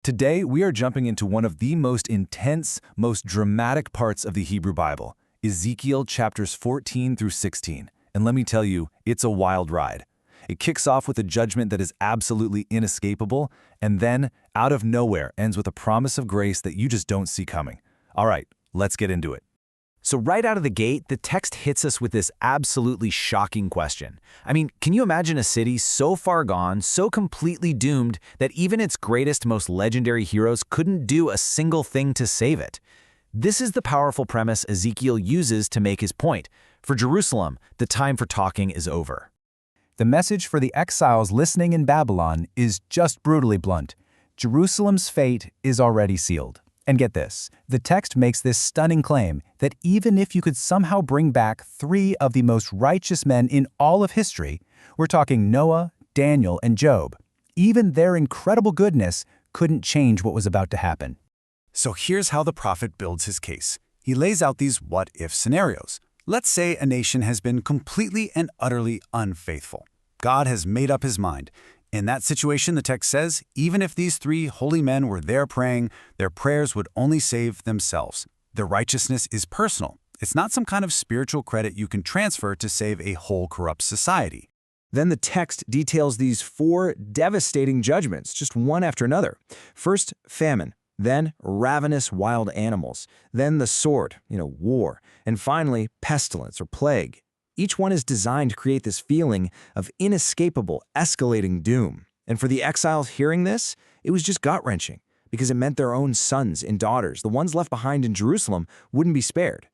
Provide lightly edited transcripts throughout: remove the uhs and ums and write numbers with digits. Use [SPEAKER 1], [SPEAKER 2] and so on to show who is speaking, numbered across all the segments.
[SPEAKER 1] Today, we are jumping into one of the most intense, most dramatic parts of the Hebrew Bible, Ezekiel chapters 14 through 16. And let me tell you, it's a wild ride. It kicks off with a judgment that is absolutely inescapable, and then, out of nowhere, ends with a promise of grace that you just don't see coming. All right, let's get into it.
[SPEAKER 2] So right out of the gate, the text hits us with this absolutely shocking question. I mean, can you imagine a city so far gone, so completely doomed, that even its greatest, most legendary heroes couldn't do a single thing to save it? This is the powerful premise Ezekiel uses to make his point. For Jerusalem, the time for talking is over.
[SPEAKER 3] The message for the exiles listening in Babylon is just brutally blunt. Jerusalem's fate is already sealed. And get this, the text makes this stunning claim that even if you could somehow bring back three of the most righteous men in all of history, we're talking Noah, Daniel, and Job, even their incredible goodness couldn't change what was about to happen.
[SPEAKER 4] So here's how the prophet builds his case. He lays out these what-if scenarios. Let's say a nation has been completely and utterly unfaithful. God has made up his mind. In that situation, the text says, even if these three holy men were there praying, their prayers would only save themselves. Their righteousness is personal. It's not some kind of spiritual credit you can transfer to save a whole corrupt society.
[SPEAKER 5] Then the text details these four devastating judgments, just one after another. First, famine. Then, ravenous wild animals. Then the sword, war. And finally, pestilence or plague. Each one is designed to create this feeling of inescapable, escalating doom. And for the exiles hearing this, it was just gut-wrenching, because it meant their own sons and daughters, the ones left behind in Jerusalem, wouldn't be spared.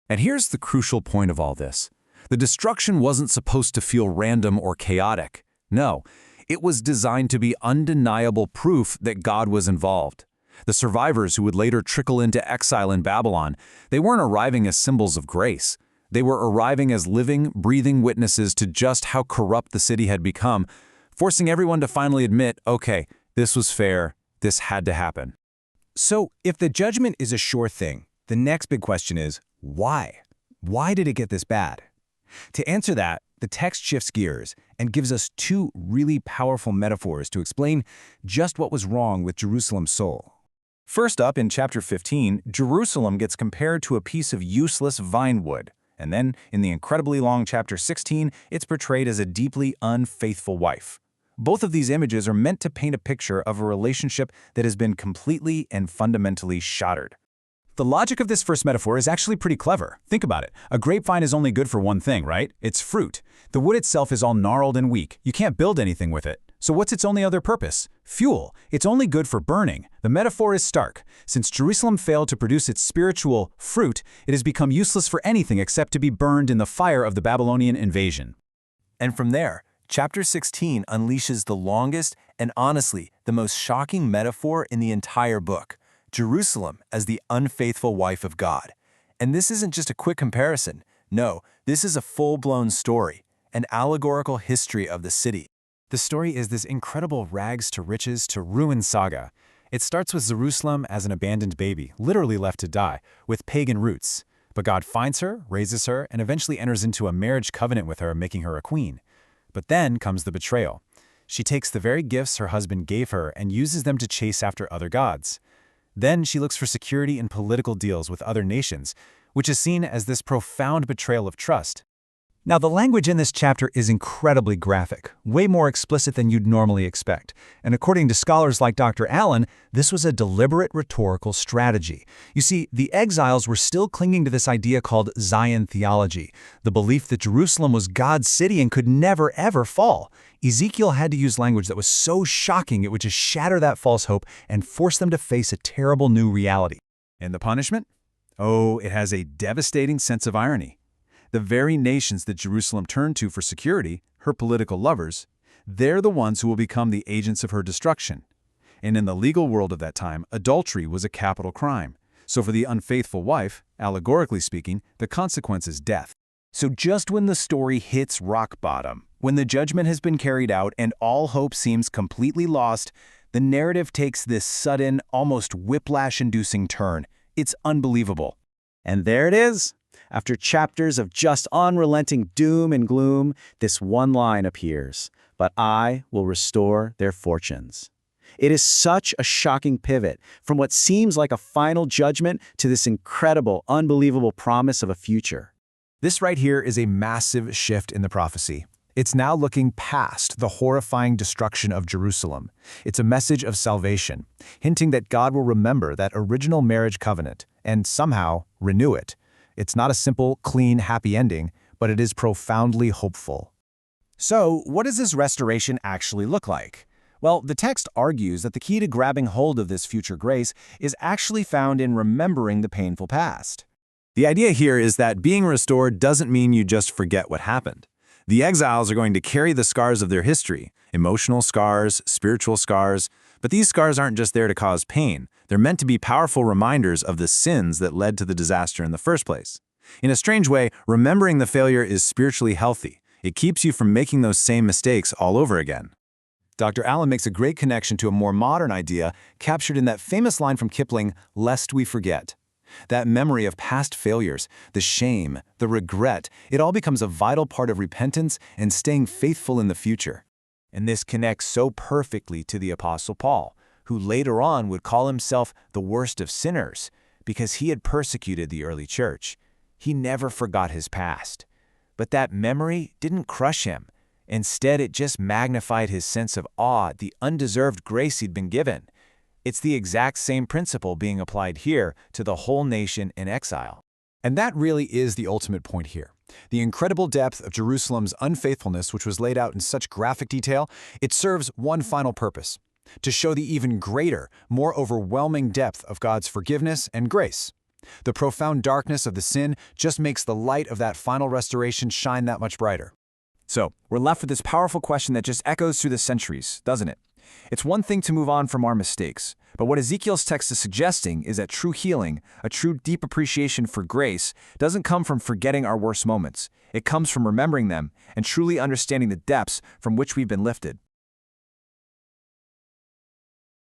[SPEAKER 1] And here's the crucial point of all this. The destruction wasn't supposed to feel random or chaotic. No, it was designed to be undeniable proof that God was involved. The survivors who would later trickle into exile in Babylon, they weren't arriving as symbols of grace. They were arriving as living, breathing witnesses to just how corrupt the city had become, forcing everyone to finally admit, okay, this was fair, this had to happen.
[SPEAKER 5] So, if the judgment is a sure thing, the next big question is, why? Why did it get this bad? To answer that, the text shifts gears and gives us two really powerful metaphors to explain just what was wrong with Jerusalem's soul.
[SPEAKER 3] First up, in chapter 15, Jerusalem gets compared to a piece of useless vine wood. And then, in the incredibly long chapter 16, it's portrayed as a deeply unfaithful wife. Both of these images are meant to paint a picture of a relationship that has been completely and fundamentally shattered.
[SPEAKER 6] The logic of this first metaphor is actually pretty clever. Think about it. A grapevine is only good for one thing, right? It's fruit. The wood itself is all gnarled and weak. You can't build anything with it. So what's its only other purpose? Fuel. It's only good for burning. The metaphor is stark. Since Jerusalem failed to produce its spiritual fruit, it has become useless for anything except to be burned in the fire of the Babylonian invasion.
[SPEAKER 1] And from there, chapter 16 unleashes the longest and honestly the most shocking metaphor in the entire book, Jerusalem as the unfaithful wife of God. And this isn't just a quick comparison. No, this is a full-blown story, an allegorical history of the city.
[SPEAKER 2] The story is this incredible rags to riches to ruin saga. It starts with Jerusalem as an abandoned baby, literally left to die, with pagan roots. But God finds her, raises her, and eventually enters into a marriage covenant with her, making her a queen. But then comes the betrayal. She takes the very gifts her husband gave her and uses them to chase after other gods. Then she looks for security in political deals with other nations, which is seen as this profound betrayal of trust.
[SPEAKER 3] Now, the language in this chapter is incredibly graphic, way more explicit than you'd normally expect. And according to scholars like Dr. Allen, this was a deliberate rhetorical strategy. You see, the exiles were still clinging to this idea called Zion theology, the belief that Jerusalem was God's city and could never, ever fall. Ezekiel had to use language that was so shocking it would just shatter that false hope and force them to face a terrible new reality.
[SPEAKER 6] And the punishment? Oh, it has a devastating sense of irony. The very nations that Jerusalem turned to for security, her political lovers, they're the ones who will become the agents of her destruction. And in the legal world of that time, adultery was a capital crime. So for the unfaithful wife, allegorically speaking, the consequence is death.
[SPEAKER 3] So just when the story hits rock bottom, when the judgment has been carried out and all hope seems completely lost, the narrative takes this sudden, almost whiplash-inducing turn. It's unbelievable.
[SPEAKER 5] And there it is. After chapters of just unrelenting doom and gloom, this one line appears, "But I will restore their fortunes."
[SPEAKER 7] It is such a shocking pivot from what seems like a final judgment to this incredible, unbelievable promise of a future.
[SPEAKER 3] This right here is a massive shift in the prophecy. It's now looking past the horrifying destruction of Jerusalem. It's a message of salvation, hinting that God will remember that original marriage covenant and somehow renew it. It's not a simple, clean, happy ending, but it is profoundly hopeful.
[SPEAKER 2] So, what does this restoration actually look like? Well, the text argues that the key to grabbing hold of this future grace is actually found in remembering the painful past.
[SPEAKER 1] The idea here is that being restored doesn't mean you just forget what happened. The exiles are going to carry the scars of their history, emotional scars, spiritual scars, but these scars aren't just there to cause pain. They're meant to be powerful reminders of the sins that led to the disaster in the first place. In a strange way, remembering the failure is spiritually healthy. It keeps you from making those same mistakes all over again.
[SPEAKER 3] Dr. Allen makes a great connection to a more modern idea captured in that famous line from Kipling, "Lest we forget." That memory of past failures, the shame, the regret, it all becomes a vital part of repentance and staying faithful in the future.
[SPEAKER 2] And this connects so perfectly to the Apostle Paul, who later on would call himself the worst of sinners because he had persecuted the early church. He never forgot his past. But that memory didn't crush him. Instead, it just magnified his sense of awe at the undeserved grace he'd been given. It's the exact same principle being applied here to the whole nation in exile.
[SPEAKER 3] And that really is the ultimate point here. The incredible depth of Jerusalem's unfaithfulness, which was laid out in such graphic detail, it serves one final purpose: to show the even greater, more overwhelming depth of God's forgiveness and grace. The profound darkness of the sin just makes the light of that final restoration shine that much brighter.
[SPEAKER 2] So, we're left with this powerful question that just echoes through the centuries, doesn't it? It's one thing to move on from our mistakes, but what Ezekiel's text is suggesting is that true healing, a true deep appreciation for grace, doesn't come from forgetting our worst moments. It comes from remembering them and truly understanding the depths from which we've been lifted.